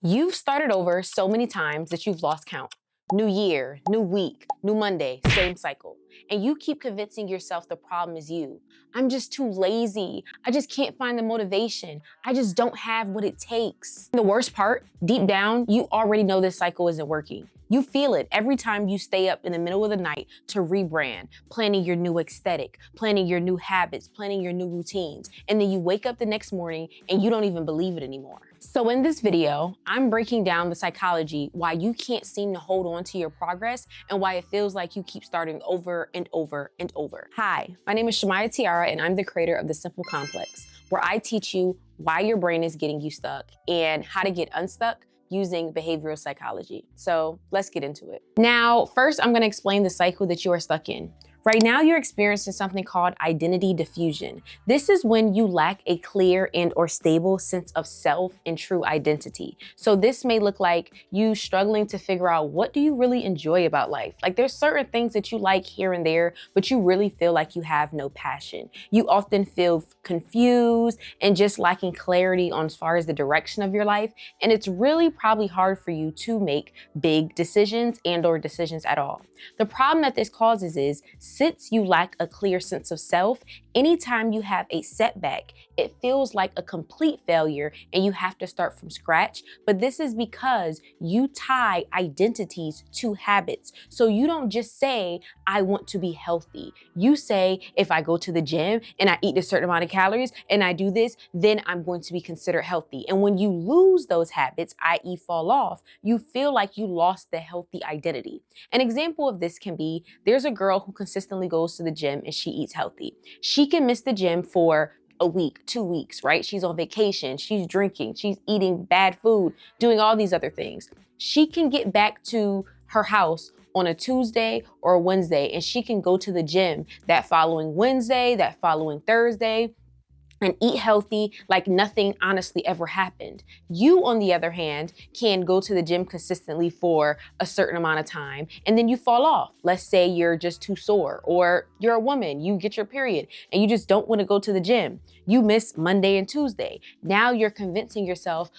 You've started over so many times that you've lost count. New year, new week, new Monday, same cycle. And you keep convincing yourself the problem is you. I'm just too lazy. I just can't find the motivation. I just don't have what it takes. The worst part, deep down, you already know this cycle isn't working. You feel it every time you stay up in the middle of the night to rebrand, planning your new aesthetic, planning your new habits, planning your new routines. And then you wake up the next morning and you don't even believe it anymore. So in this video, I'm breaking down the psychology why you can't seem to hold on to your progress and why it feels like you keep starting over and over and over. Hi, my name is Chamiatiarra and I'm the creator of The Simple Complex, where I teach you why your brain is getting you stuck and how to get unstuck using behavioral psychology. So let's get into it. Now, first, I'm gonna explain the cycle that you are stuck in. Right now, you're experiencing something called identity diffusion. This is when you lack a clear and or stable sense of self and true identity. So this may look like you struggling to figure out, what do you really enjoy about life? Like, there's certain things that you like here and there, but you really feel like you have no passion. You often feel confused and just lacking clarity on as far as the direction of your life. And it's really probably hard for you to make big decisions and or decisions at all. The problem that this causes is, since you lack a clear sense of self, anytime you have a setback, it feels like a complete failure and you have to start from scratch. But this is because you tie identities to habits. So you don't just say, I want to be healthy. You say, if I go to the gym and I eat a certain amount of calories and I do this, then I'm going to be considered healthy. And when you lose those habits, i.e. fall off, you feel like you lost the healthy identity. An example of this can be, there's a girl who consistently goes to the gym and she eats healthy. She can miss the gym for a week, 2 weeks, right? She's on vacation, she's drinking, she's eating bad food, doing all these other things. She can get back to her house on a Tuesday or a Wednesday, and she can go to the gym that following Wednesday, that following Thursday, and eat healthy like nothing honestly ever happened. You, on the other hand, can go to the gym consistently for a certain amount of time and then you fall off. Let's say you're just too sore, or you're a woman, you get your period and you just don't want to go to the gym. You miss Monday and Tuesday. Now you're convincing yourself,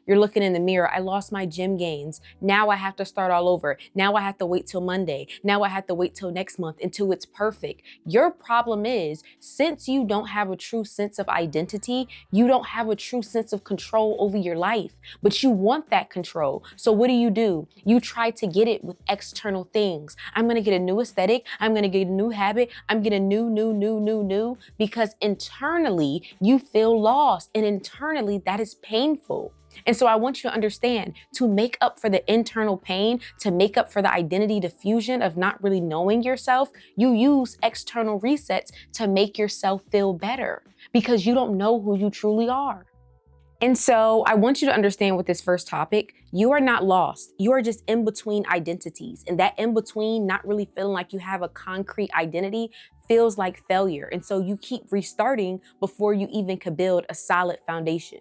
you're looking in the mirror, I lost my gym gains. Now I have to start all over. Now I have to wait till Monday. Now I have to wait till next month until it's perfect. Your problem is, since you don't have a true sense of identity, you don't have a true sense of control over your life, but you want that control. So what do? You try to get it with external things. I'm gonna get a new aesthetic. I'm gonna get a new habit. I'm gonna new, because internally you feel lost, and internally that is painful. And so I want you to understand, to make up for the internal pain, to make up for the identity diffusion of not really knowing yourself, you use external resets to make yourself feel better, because you don't know who you truly are. And so I want you to understand with this first topic, you are not lost. You are just in between identities. And that in between, not really feeling like you have a concrete identity, feels like failure. And so you keep restarting before you even could build a solid foundation.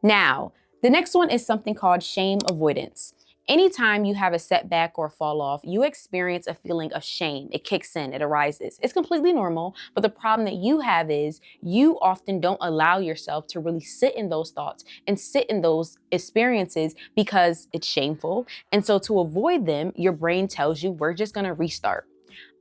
Now, the next one is something called shame avoidance. Anytime you have a setback or fall off, you experience a feeling of shame. It kicks in, it arises. It's completely normal, but the problem that you have is you often don't allow yourself to really sit in those thoughts and sit in those experiences because it's shameful. And so to avoid them, your brain tells you, we're just gonna restart.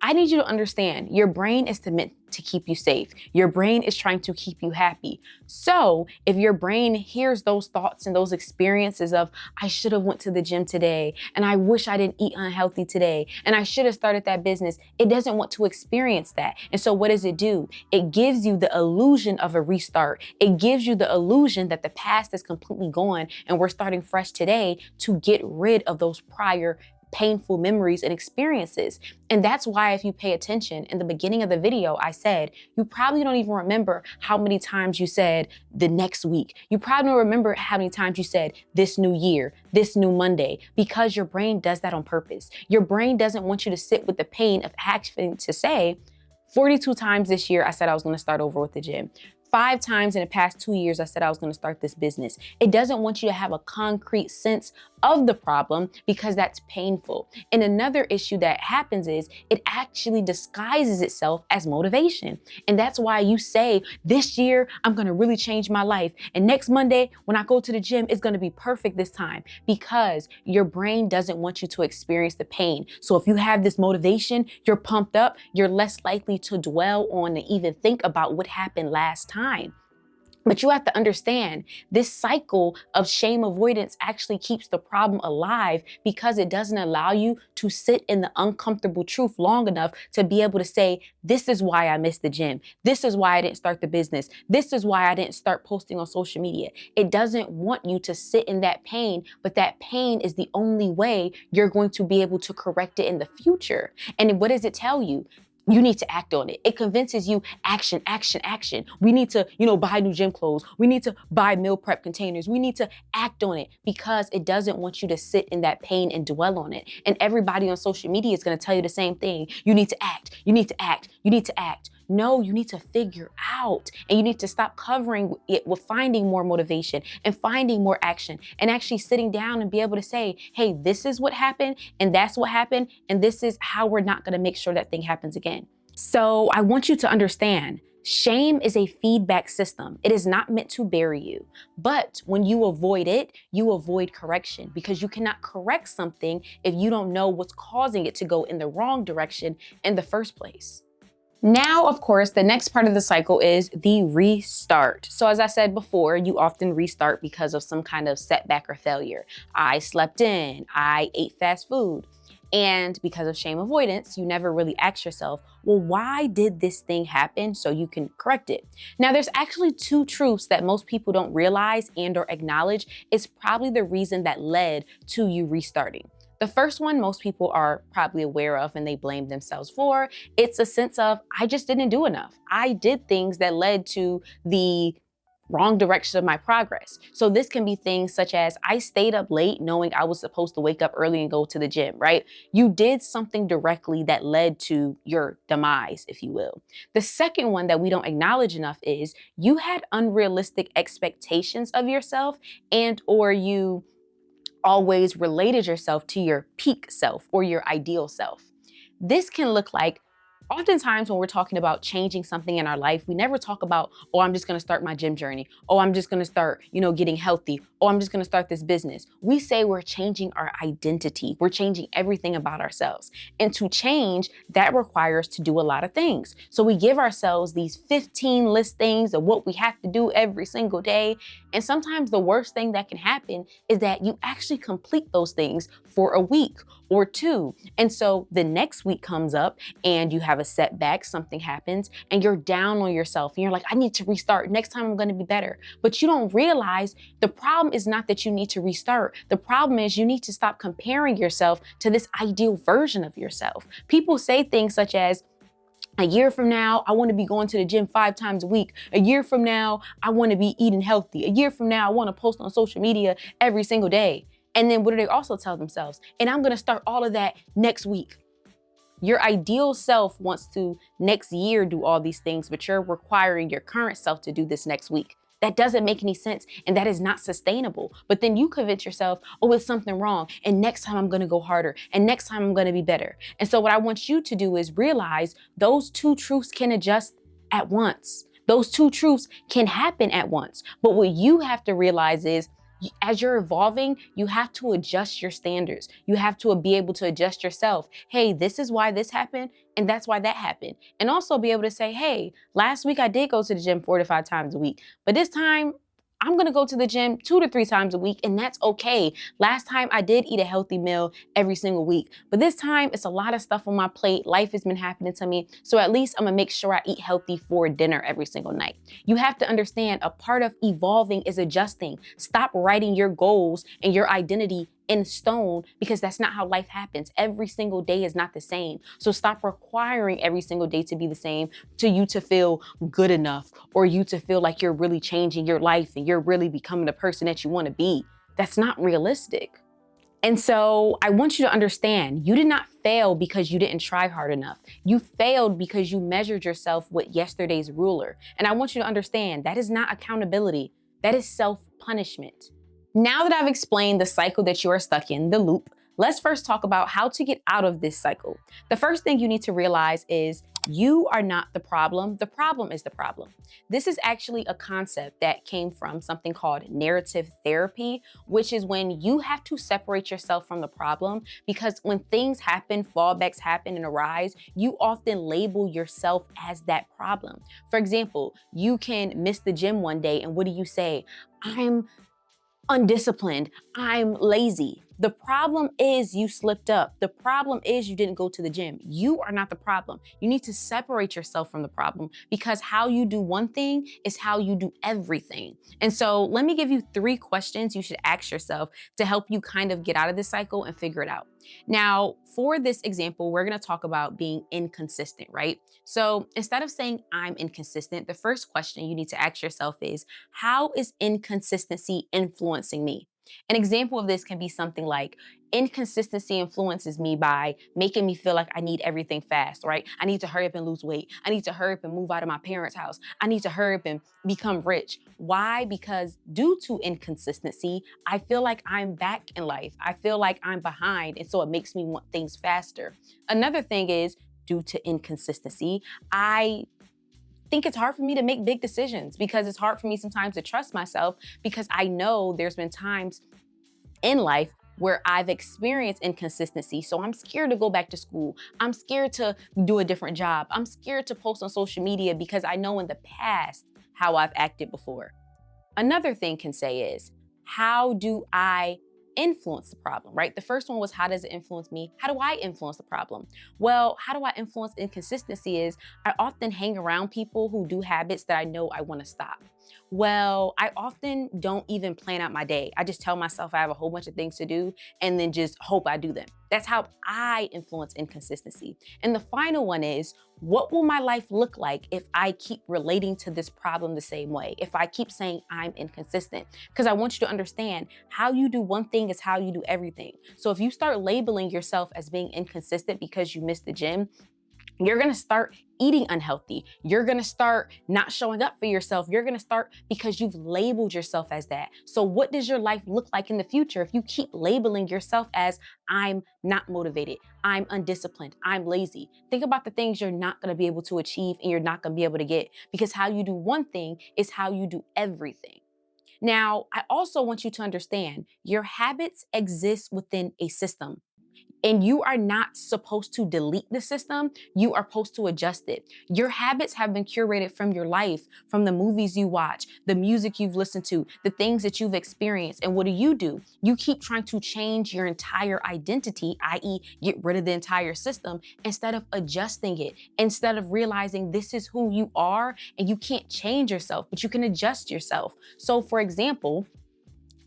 I need you to understand, your brain is meant to keep you safe. Your brain is trying to keep you happy. So if your brain hears those thoughts and those experiences of, I should have went to the gym today, and I wish I didn't eat unhealthy today, and I should have started that business, it doesn't want to experience that. And so what does it do? It gives you the illusion of a restart. It gives you the illusion that the past is completely gone and we're starting fresh today, to get rid of those prior painful memories and experiences. And that's why, if you pay attention, in the beginning of the video, I said, you probably don't even remember how many times you said the next week. You probably don't remember how many times you said this new year, this new Monday, because your brain does that on purpose. Your brain doesn't want you to sit with the pain of having to say, 42 times this year, I said I was going to start over with the gym. 5 times in the past 2 years, I said I was going to start this business. It doesn't want you to have a concrete sense of the problem because that's painful. And another issue that happens is it actually disguises itself as motivation. And that's why you say, this year, I'm going to really change my life. And next Monday, when I go to the gym, it's going to be perfect this time, because your brain doesn't want you to experience the pain. So if you have this motivation, you're pumped up, you're less likely to dwell on and even think about what happened last time. But you have to understand, this cycle of shame avoidance actually keeps the problem alive because it doesn't allow you to sit in the uncomfortable truth long enough to be able to say, this is why I missed the gym. This is why I didn't start the business. This is why I didn't start posting on social media. It doesn't want you to sit in that pain, but that pain is the only way you're going to be able to correct it in the future. And what does it tell you? You need to act on it. It convinces you, action, action, action. We need to, buy new gym clothes. We need to buy meal prep containers. We need to act on it because it doesn't want you to sit in that pain and dwell on it. And everybody on social media is going to tell you the same thing. You need to act. You need to act. You need to act. No, you need to figure out, and you need to stop covering it with finding more motivation and finding more action and actually sitting down and be able to say, hey, this is what happened and that's what happened. And this is how we're not going to make sure that thing happens again. So I want you to understand, shame is a feedback system. It is not meant to bury you. But when you avoid it, you avoid correction, because you cannot correct something if you don't know what's causing it to go in the wrong direction in the first place. Now, of course, the next part of the cycle is the restart. So as I said before, you often restart because of some kind of setback or failure. I slept in, I ate fast food. And because of shame avoidance, you never really ask yourself, well, why did this thing happen, so you can correct it? Now, there's actually 2 truths that most people don't realize and or acknowledge is probably the reason that led to you restarting. The first one most people are probably aware of and they blame themselves for. It's a sense of, I just didn't do enough. I did things that led to the wrong direction of my progress. So this can be things such as, I stayed up late knowing I was supposed to wake up early and go to the gym, right? You did something directly that led to your demise, if you will. The second one that we don't acknowledge enough is you had unrealistic expectations of yourself, and or you always related yourself to your peak self or your ideal self. This can look like, oftentimes when we're talking about changing something in our life, we never talk about, oh, I'm just going to start my gym journey. Oh, I'm just going to start, getting healthy. Oh, I'm just going to start this business. We say we're changing our identity. We're changing everything about ourselves. And to change, that requires to do a lot of things. So we give ourselves these 15 list things of what we have to do every single day. And sometimes the worst thing that can happen is that you actually complete those things for a week or 2. And so the next week comes up and you have a setback, something happens, and you're down on yourself. And you're like, I need to restart. Next time I'm going to be better. But you don't realize the problem is not that you need to restart. The problem is you need to stop comparing yourself to this ideal version of yourself. People say things such as, a year from now, I want to be going to the gym 5 times a week. A year from now, I want to be eating healthy. A year from now, I want to post on social media every single day. And then what do they also tell themselves? And I'm going to start all of that next week. Your ideal self wants to next year do all these things, but you're requiring your current self to do this next week. That doesn't make any sense, and that is not sustainable. But then you convince yourself, oh, it's something wrong, and next time I'm going to go harder, and next time I'm going to be better. And so what I want you to do is realize those 2 truths can adjust at once. Those 2 truths can happen at once. But what you have to realize is, as you're evolving, you have to adjust your standards. You have to be able to adjust yourself. Hey, this is why this happened, and that's why that happened. And also be able to say, hey, last week I did go to the gym 4 to 5 times a week, but this time I'm going to go to the gym 2 to 3 times a week, and that's okay. Last time I did eat a healthy meal every single week, but this time it's a lot of stuff on my plate. Life has been happening to me. So at least I'm going to make sure I eat healthy for dinner every single night. You have to understand, a part of evolving is adjusting. Stop writing your goals and your identity in stone, because that's not how life happens. Every single day is not the same. So stop requiring every single day to be the same, to you to feel good enough, or you to feel like you're really changing your life and you're really becoming the person that you want to be. That's not realistic. And so I want you to understand, you did not fail because you didn't try hard enough. You failed because you measured yourself with yesterday's ruler. And I want you to understand that is not accountability. That is self-punishment. Now that I've explained the cycle that you are stuck in, the loop, let's first talk about how to get out of this cycle. The first thing you need to realize is you are not the problem is the problem. This is actually a concept that came from something called narrative therapy, which is when you have to separate yourself from the problem, because when things happen, fallbacks happen and arise, you often label yourself as that problem. For example, you can miss the gym one day and what do you say? I'm undisciplined, I'm lazy. The problem is you slipped up. The problem is you didn't go to the gym. You are not the problem. You need to separate yourself from the problem, because how you do one thing is how you do everything. And so let me give you 3 questions you should ask yourself to help you kind of get out of this cycle and figure it out. Now, for this example, we're gonna talk about being inconsistent, right? So instead of saying I'm inconsistent, the first question you need to ask yourself is, how is inconsistency influencing me? An example of this can be something like, inconsistency influences me by making me feel like I need everything fast, right? I need to hurry up and lose weight. I need to hurry up and move out of my parents' house. I need to hurry up and become rich. Why? Because due to inconsistency, I feel like I'm back in life. I feel like I'm behind, and so it makes me want things faster. Another thing is, due to inconsistency, I think it's hard for me to make big decisions, because it's hard for me sometimes to trust myself, because I know there's been times in life where I've experienced inconsistency. So I'm scared to go back to school. I'm scared to do a different job. I'm scared to post on social media because I know in the past how I've acted before. Another thing can say is, how do I influence the problem, right? The first one was, how does it influence me? How do I influence the problem? Well, how do I influence inconsistency is, I often hang around people who do habits that I know I want to stop. Well, I often don't even plan out my day. I just tell myself I have a whole bunch of things to do and then just hope I do them. That's how I influence inconsistency. And the final one is, what will my life look like if I keep relating to this problem the same way? If I keep saying I'm inconsistent? Because I want you to understand, how you do one thing is how you do everything. So if you start labeling yourself as being inconsistent because you missed the gym, you're gonna start eating unhealthy. You're gonna start not showing up for yourself. You're gonna start, because you've labeled yourself as that. So what does your life look like in the future if you keep labeling yourself as, I'm not motivated, I'm undisciplined, I'm lazy? Think about the things you're not gonna be able to achieve and you're not gonna be able to get, because how you do one thing is how you do everything. Now, I also want you to understand, your habits exist within a system. And you are not supposed to delete the system, you are supposed to adjust it. Your habits have been curated from your life, from the movies you watch, the music you've listened to, the things that you've experienced. And what do? You keep trying to change your entire identity, i.e., get rid of the entire system, instead of adjusting it, instead of realizing this is who you are and you can't change yourself, but you can adjust yourself. So, for example,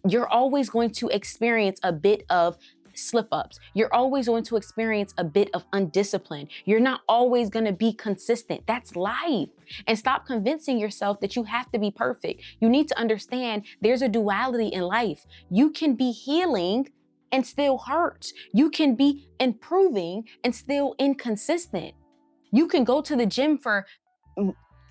you're always going to experience a bit of slip ups. You're always going to experience a bit of undiscipline. You're not always going to be consistent. That's life. And stop convincing yourself that you have to be perfect. You need to understand there's a duality in life. You can be healing and still hurt. You can be improving and still inconsistent. You can go to the gym for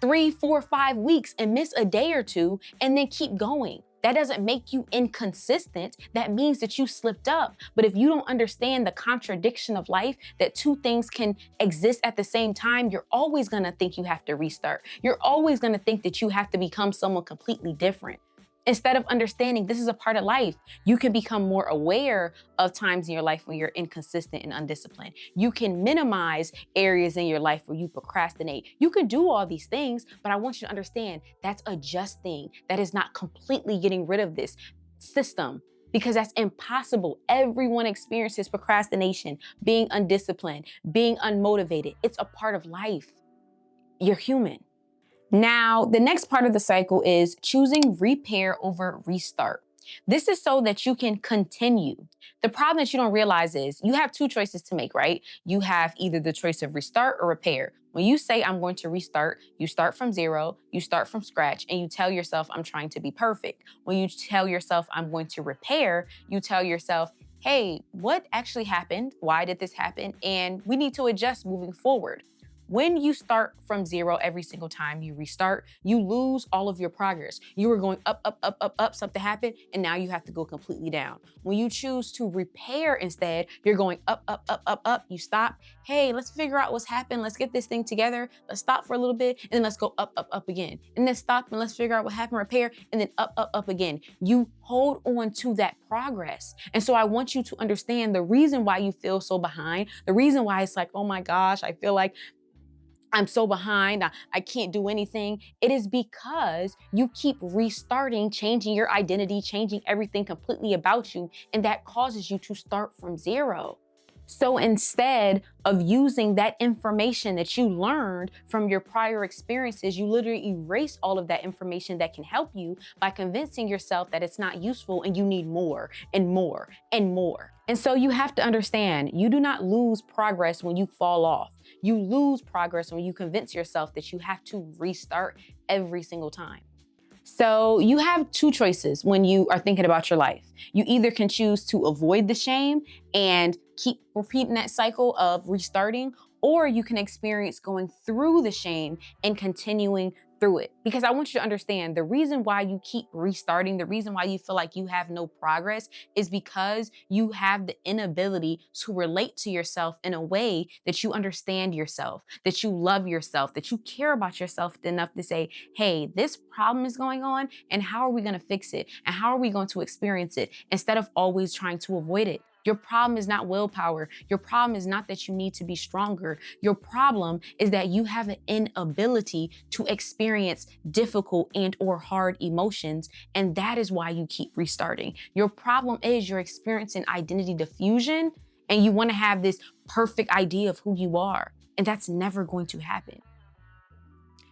3, 4, 5 weeks and miss a day or two and then keep going. That doesn't make you inconsistent. That means that you slipped up. But if you don't understand the contradiction of life, that 2 things can exist at the same time, you're always gonna think you have to restart. You're always gonna think that you have to become someone completely different. Instead of understanding this is a part of life, you can become more aware of times in your life when you're inconsistent and undisciplined. You can minimize areas in your life where you procrastinate. You can do all these things, but I want you to understand that's adjusting. That is not completely getting rid of this system, because that's impossible. Everyone experiences procrastination, being undisciplined, being unmotivated. It's a part of life. You're human. Now, the next part of the cycle is choosing repair over restart. This is so that you can continue. The problem that you don't realize is you have 2 choices to make, right? You have either the choice of restart or repair. When you say I'm going to restart, you start from 0, you start from scratch, and you tell yourself I'm trying to be perfect. When you tell yourself I'm going to repair, you tell yourself hey, what actually happened? Why did this happen? And we need to adjust moving forward. When you start from zero every single time you restart, you lose all of your progress. You were going up, up, up, up, up, something happened, and now you have to go completely down. When you choose to repair instead, you're going up, up, up, up, up, you stop. Hey, let's figure out what's happened. Let's get this thing together. Let's stop for a little bit, and then let's go up, up, up again. And then stop and let's figure out what happened, repair, and then up, up, up again. You hold on to that progress. And so I want you to understand the reason why you feel so behind, the reason why it's like, oh my gosh, I feel like I'm so behind, I can't do anything. It is because you keep restarting, changing your identity, changing everything completely about you, and that causes you to start from zero. So instead of using that information that you learned from your prior experiences, you literally erase all of that information that can help you by convincing yourself that it's not useful and you need more and more and more. And so you have to understand, you do not lose progress when you fall off. You lose progress when you convince yourself that you have to restart every single time. So you have two choices when you are thinking about your life. You either can choose to avoid the shame and keep repeating that cycle of restarting, or you can experience going through the shame and continuing through it. Because I want you to understand the reason why you keep restarting, the reason why you feel like you have no progress is because you have the inability to relate to yourself in a way that you understand yourself, that you love yourself, that you care about yourself enough to say, hey, this problem is going on, and how are we going to fix it? And how are we going to experience it? Instead of always trying to avoid it. Your problem is not willpower. Your problem is not that you need to be stronger. Your problem is that you have an inability to experience difficult and or hard emotions, and that is why you keep restarting. Your problem is you're experiencing identity diffusion, and you want to have this perfect idea of who you are, and that's never going to happen.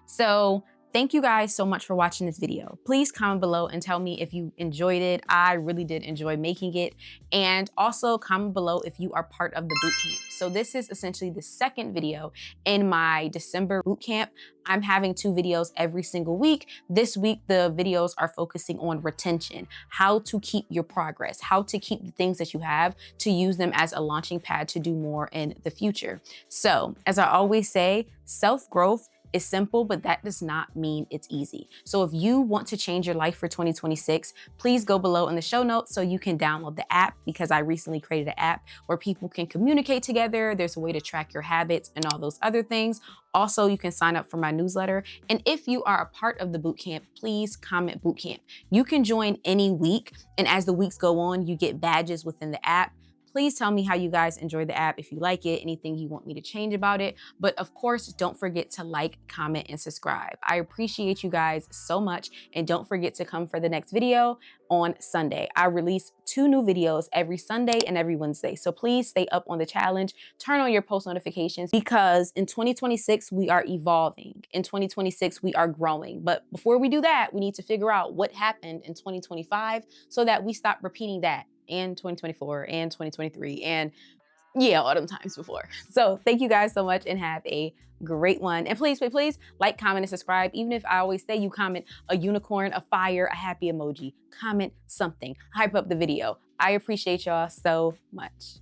So thank you guys so much for watching this video. Please comment below and tell me if you enjoyed it. I really did enjoy making it. And also comment below if you are part of the bootcamp. So this is essentially the second video in my December bootcamp. I'm having 2 videos every single week. This week, the videos are focusing on retention, how to keep your progress, how to keep the things that you have, to use them as a launching pad to do more in the future. So as I always say, self-growth is simple, but that does not mean it's easy. So if you want to change your life for 2026, please go below in the show notes so you can download the app, because I recently created an app where people can communicate together. There's a way to track your habits and all those other things. Also, you can sign up for my newsletter. And if you are a part of the bootcamp, please comment bootcamp. You can join any week, and as the weeks go on, you get badges within the app. Please tell me how you guys enjoy the app, if you like it, anything you want me to change about it. But of course, don't forget to like, comment, and subscribe. I appreciate you guys so much. And don't forget to come for the next video on Sunday. I release 2 new videos every Sunday and every Wednesday. So please stay up on the challenge, turn on your post notifications, because in 2026, we are evolving. In 2026, we are growing. But before we do that, we need to figure out what happened in 2025 so that we stop repeating that in 2024 and 2023 and all them times before. So thank you guys so much and have a great one. And please, please, please like, comment, and subscribe. Even if I always say you comment a unicorn, a fire, a happy emoji, comment something, hype up the video. I appreciate y'all so much.